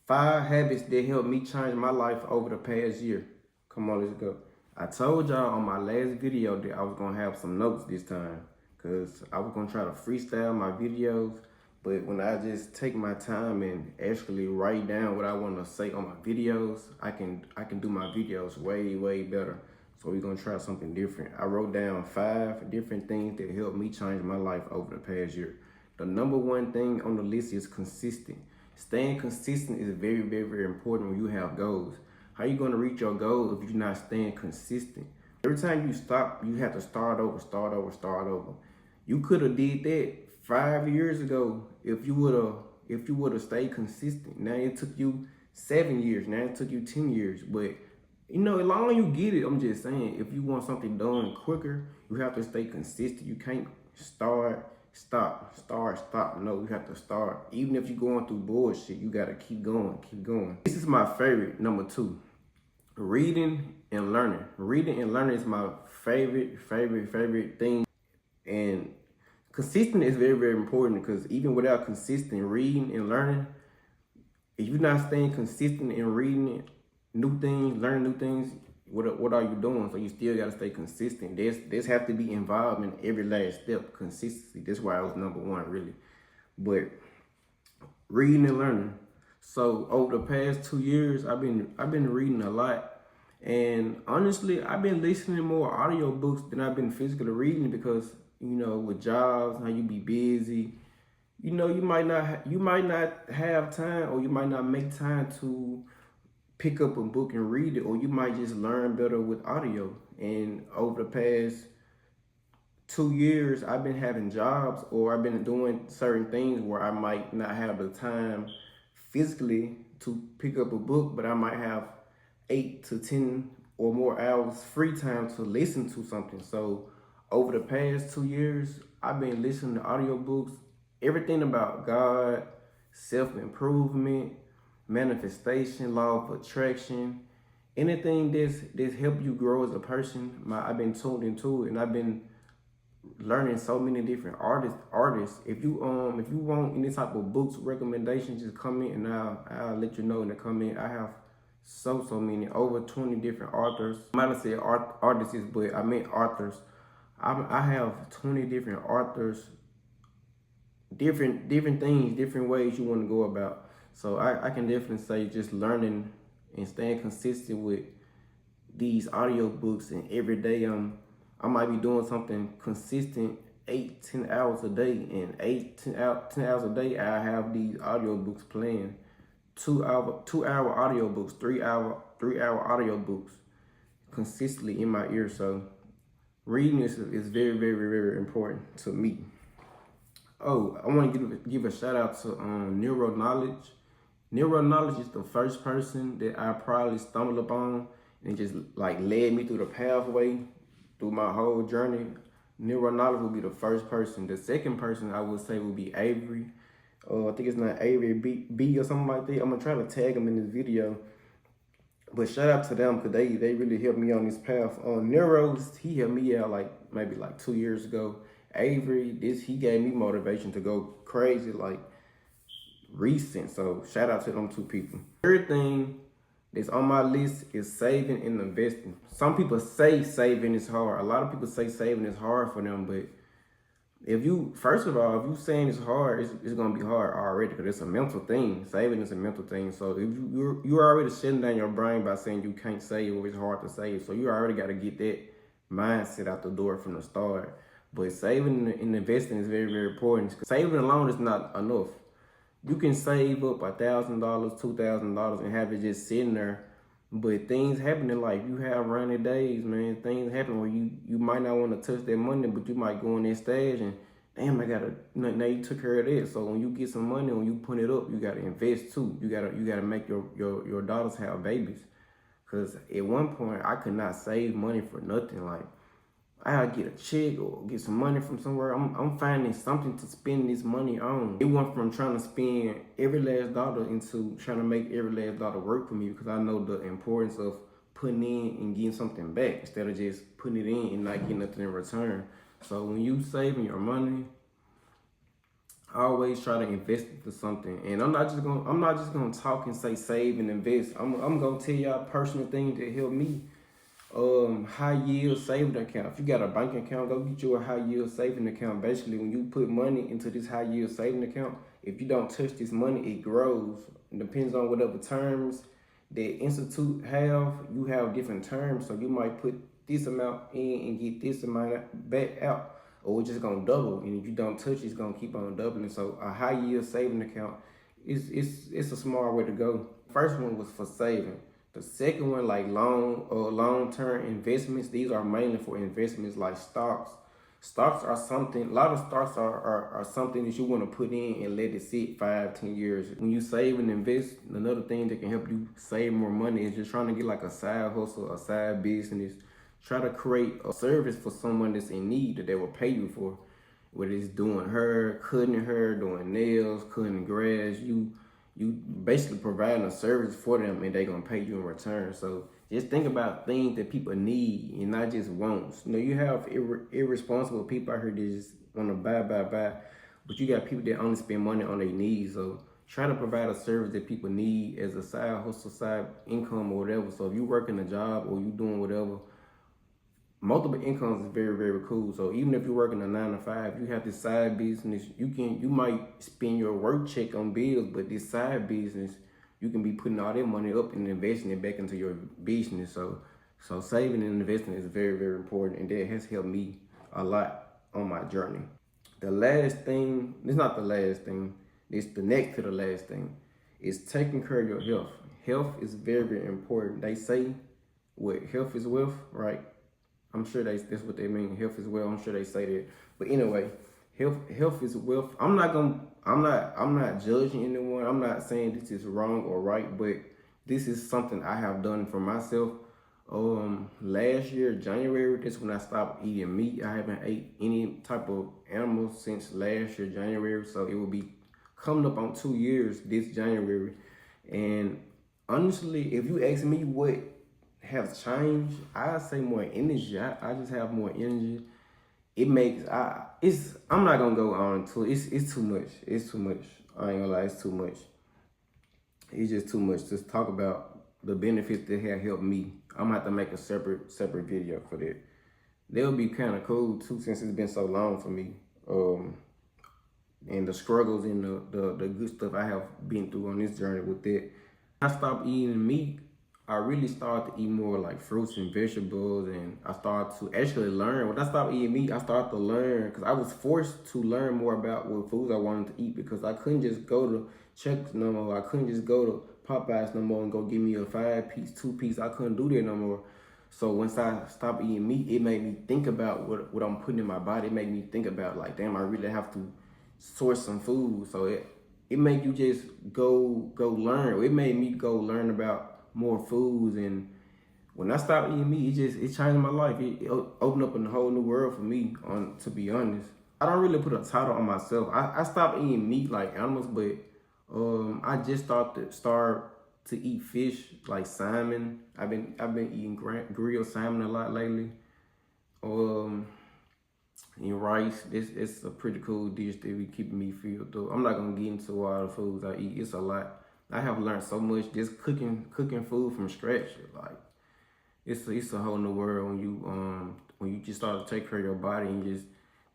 5 habits that helped me change my life over the past year. Come on, let's go. I told y'all on my last video that I was gonna have some notes this time because I was gonna try to freestyle my videos. But when I just take my time and actually write down what I want to say on my videos, I can do my videos way better. So we're gonna try something different. I wrote down 5 different things that helped me change my life over the past year. The number one thing on the list is consistent. Staying consistent is very important when you have goals. How you gonna reach your goal if you're not staying consistent? Every time you stop, you have to start over. You could have did that 5 years ago if you would have stayed consistent. Now it took you 7 years. Now it took you 10 years. But you know, as long as you get it, I'm just saying, if you want something done quicker, you have to stay consistent. You can't start, stop. No, you have to start. Even if you're going through bullshit, you gotta keep going. This is my favorite, number 2. Reading and learning. Reading and learning is my favorite thing. And consistent is very important because even without consistent reading and learning, if you're not staying consistent in reading new things, learning new things, what are you doing? So you still gotta stay consistent. There's have to be involved in every last step. Consistency. That's why I was number 1, really. But reading and learning. So over the past 2 years, I've been reading a lot, and honestly, I've been listening more audiobooks than I've been physically reading because, you know, with jobs, how you be busy, you know, you might not have time, or you might not make time to pick up a book and read it, or you might just learn better with audio. And over the past 2 years, I've been having jobs, or I've been doing certain things where I might not have the time physically to pick up a book, but I might have 8 to 10 or more hours free time to listen to something. So over the past 2 years, I've been listening to audiobooks, everything about God, self-improvement, manifestation, law of attraction, anything that's helped you grow as a person. I've been tuned into it, and I've been learning so many different artists. If you want any type of books recommendations, just comment and I'll let you know in the comment. I have so many, over 20 different authors. I might have said artists, but I meant authors. I have 20 different authors, different things, different ways you want to go about. So I can definitely say just learning and staying consistent with these audiobooks, and every day I might be doing something consistent 8-10 hours a day, and 10 hours a day I have these audiobooks playing. 2-hour audiobooks, 3-hour audiobooks consistently in my ear. So reading is very important to me. Oh, I want to give a shout out to Knowledge. Knowledge is the first person that I probably stumbled upon and just like led me through the pathway through my whole journey. Knowledge will be the first person. The second person I would say would be AveryB. I think it's not AveryB or something like that. I'm gonna try to tag them in this video. But shout out to them because they really helped me on this path. Neuros, he helped me out maybe 2 years ago. Avery, he gave me motivation to go crazy recent. So shout out to them 2 people. Third thing that's on my list is saving and investing. Some people say saving is hard. A lot of people say saving is hard for them, but first of all, if you saying it's hard, it's gonna be hard already because it's a mental thing. Saving is a mental thing. So if you're already shutting down your brain by saying you can't save or it's hard to save, so you already got to get that mindset out the door from the start. But saving and investing is very important. Saving alone is not enough. You can save up $1,000, $2,000 and have it just sitting there. But things happen in life. You have rainy days, man. Things happen where you might not want to touch that money, but you might go in that stage and damn, now you took care of that. So when you get some money, when you put it up, you gotta invest too. You gotta make your daughters have babies. Cause at one point I could not save money for nothing. Like I'll get a check or get some money from somewhere. I'm finding something to spend this money on. It went from trying to spend every last dollar into trying to make every last dollar work for me because I know the importance of putting in and getting something back instead of just putting it in and not getting nothing in return. So when you saving your money, I always try to invest into something, and I'm not just gonna talk and say save and invest. I'm gonna tell y'all personal things that help me. High yield saving account. If you got a bank account, go get you a high yield saving account. Basically, when you put money into this high yield saving account, if you don't touch this money, it grows. It depends on whatever terms that institute have. You have different terms, so you might put this amount in and get this amount back out, or it's just gonna double. And if you don't touch it, it's gonna keep on doubling. So a high yield saving account it's a smart way to go. First one was for saving. The second one, like long-term investments. These are mainly for investments like stocks. Stocks are something, a lot of stocks are something that you want to put in and let it sit 5-10 years. When you save and invest, another thing that can help you save more money is just trying to get like a side hustle, a side business. Try to create a service for someone that's in need that they will pay you for. Whether it's doing hair, cutting hair, doing nails, cutting grass, you basically providing a service for them and they're gonna pay you in return. So just think about things that people need and not just wants. You know, you have irresponsible people out here that just wanna buy, but you got people that only spend money on their needs. So try to provide a service that people need as a side hustle, side income or whatever. So if you working a job or you doing whatever, multiple incomes is very, very cool. So even if you're working a 9 to 5, you have this side business. You might spend your work check on bills, but this side business, you can be putting all that money up and investing it back into your business. So saving and investing is very, very important, and that has helped me a lot on my journey. The last thing, it's not the last thing, it's the next to the last thing, is taking care of your health. Health is very, very important. They say what health is wealth, right? I'm sure that's what they mean. Health is wealth. I'm sure they say that. But anyway, health is wealth. I'm not judging anyone. I'm not saying this is wrong or right, but this is something I have done for myself. Last year, January, that's when I stopped eating meat. I haven't ate any type of animal since last year, January. So it will be coming up on 2 years this January. And honestly, if you ask me what has changed, I say more energy. I just have more energy. It makes I'm not gonna go on to it's too much. It's too much. I ain't gonna lie, it's too much. It's just too much to talk about the benefits that have helped me. I'm gonna have to make a separate video for that. That would be kind of cool too, since it's been so long for me. And the struggles and the good stuff I have been through on this journey with that. I stopped eating meat. I really started to eat more like fruits and vegetables, and I started to actually learn. When I stopped eating meat, I started to learn, because I was forced to learn more about what foods I wanted to eat, because I couldn't just go to Chuck's no more. I couldn't just go to Popeyes no more and go give me a 5-piece, 2-piece. I couldn't do that no more. So once I stopped eating meat, it made me think about what I'm putting in my body. It made me think about, like, damn, I really have to source some food. So it made you just go learn. It made me go learn about more foods, and when I stopped eating meat, it changed my life. It opened up a whole new world for me. To be honest, I don't really put a title on myself. I stopped eating meat like animals, but I just start to eat fish like salmon. I've been eating grilled salmon a lot lately. And rice, it's a pretty cool dish that be keeping me filled though. I'm not gonna get into all the foods I eat. It's a lot. I have learned so much just cooking food from scratch. Like it's a whole new world when you just start to take care of your body and just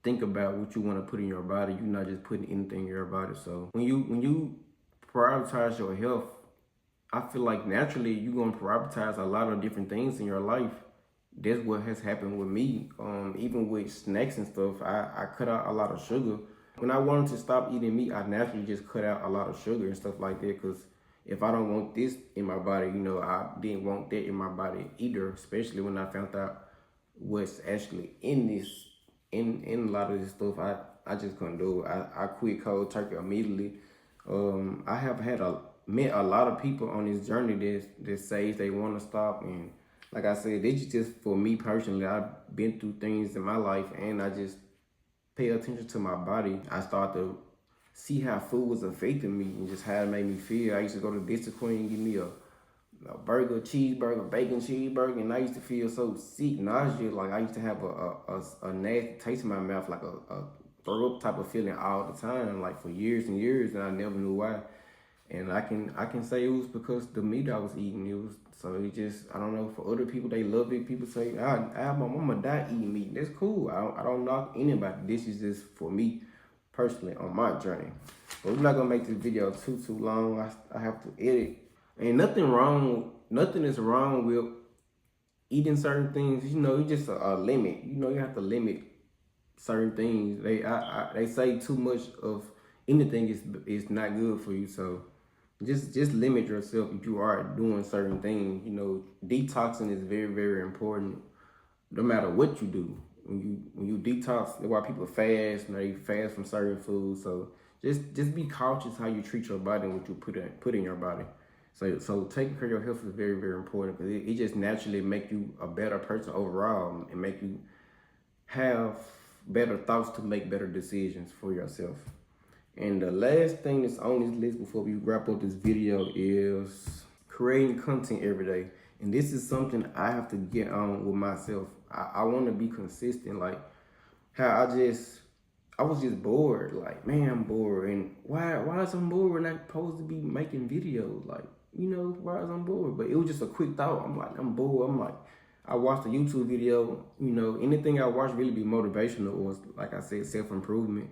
think about what you want to put in your body. You're not just putting anything in your body. So when you prioritize your health, I feel like naturally you're gonna prioritize a lot of different things in your life. That's what has happened with me. Even with snacks and stuff, I cut out a lot of sugar. When I wanted to stop eating meat, I naturally just cut out a lot of sugar and stuff like that, because if I don't want this in my body, I didn't want that in my body either, especially when I found out what's actually in a lot of this stuff. I just couldn't do it. I quit cold turkey immediately. I have met a lot of people on this journey that says they want to stop, and like I said, this is just for me personally. I've been through things in my life, and I just pay attention to my body. I started to see how food was affecting me and just how it made me feel. I used to go to District Queen and give me a burger, cheeseburger, bacon cheeseburger, and I used to feel so sick, nauseous. Like I used to have a nasty taste in my mouth, throw up type of feeling all the time, like for years and years, and I never knew why. And I can say it was because the meat I was eating. It was so it just I don't know. For other people, they love it. People say I my mama die eating meat. That's cool. I don't knock anybody. This is just for me personally on my journey. But we're not gonna make this video too long. I have to edit. Ain't nothing wrong. Nothing is wrong with eating certain things. You know, it's just a limit. You know, you have to limit certain things. They say too much of anything is not good for you. So just limit yourself if you are doing certain things. You know, detoxing is very important. No matter what you do, when you detox, that's why people fast. You know, they fast from certain foods. So just be cautious how you treat your body and what you put in your body. So taking care of your health is very important because it just naturally make you a better person overall and make you have better thoughts to make better decisions for yourself. And the last thing that's on this list before we wrap up this video is creating content every day. And this is something I have to get on with myself. I want to be consistent. Like how I was just bored. Like, man, I'm bored. And why is I'm bored when I'm supposed to be making videos? Like, you know, why is I'm bored? But it was just a quick thought. I'm like, I'm bored. I'm like, I watched a YouTube video. You know, anything I watch really be motivational or, like I said, self-improvement.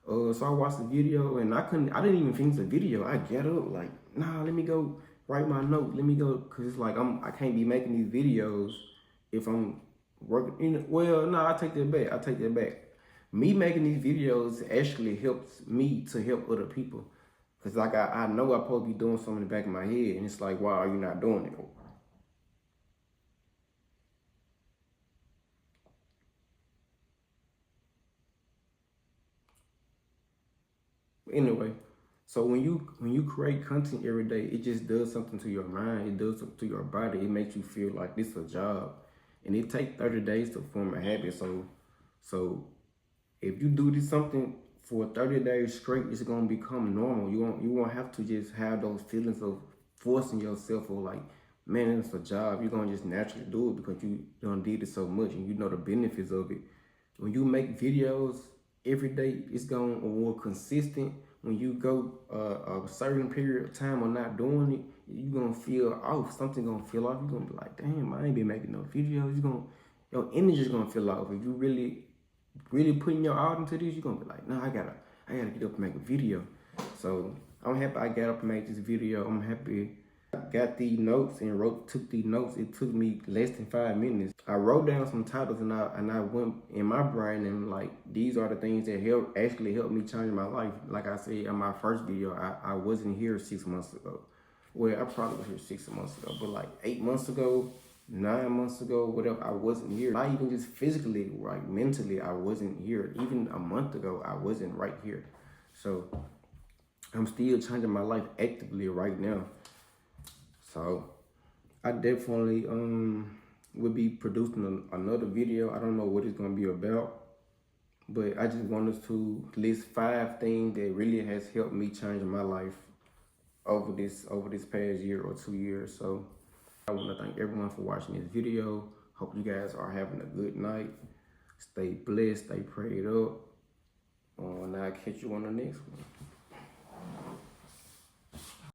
So I watched the video and I didn't even finish the video. I get up like, nah, let me go write my note. Let me go, cause it's like I can't be making these videos if I'm working. Well, no, I take that back. Me making these videos actually helps me to help other people. Cause like I know I'm supposed to be doing something in the back of my head, and it's like, why are you not doing it? Anyway, so when you create content every day, it just does something to your mind. It does something to your body. It makes you feel like this is a job, and it takes 30 days to form a habit. So if you do this something for 30 days straight, it's gonna become normal. You won't have to just have those feelings of forcing yourself or like, man, it's a job. You're gonna just naturally do it because you done did it so much and you know the benefits of it. When you make videos every day, it's gonna be more consistent. When you go a certain period of time of not doing it, you're gonna feel off. Something gonna feel off. You're gonna be like, damn, I ain't been making no videos. Your energy's gonna feel off. If you really putting your all into this, you're gonna be like, nah, I gotta get up and make a video. So I'm happy I got up and made this video. I'm happy I got these notes and took these notes. It took me less than 5 minutes. I wrote down some titles and I went in my brain and like, these are the things that actually helped me change my life. Like I said in my first video, I wasn't here 6 months ago. Well, I probably was here 6 months ago, but like 8 months ago, 9 months ago, whatever, I wasn't here. Not even just physically, right? Mentally, I wasn't here. Even a month ago, I wasn't right here. So I'm still changing my life actively right now. So I definitely will be producing another video. I don't know what it's gonna be about, but I just wanted to list 5 things that really has helped me change my life over this past year or 2 years. So I want to thank everyone for watching this video. Hope you guys are having a good night. Stay blessed, stay prayed up. And I'll catch you on the next one.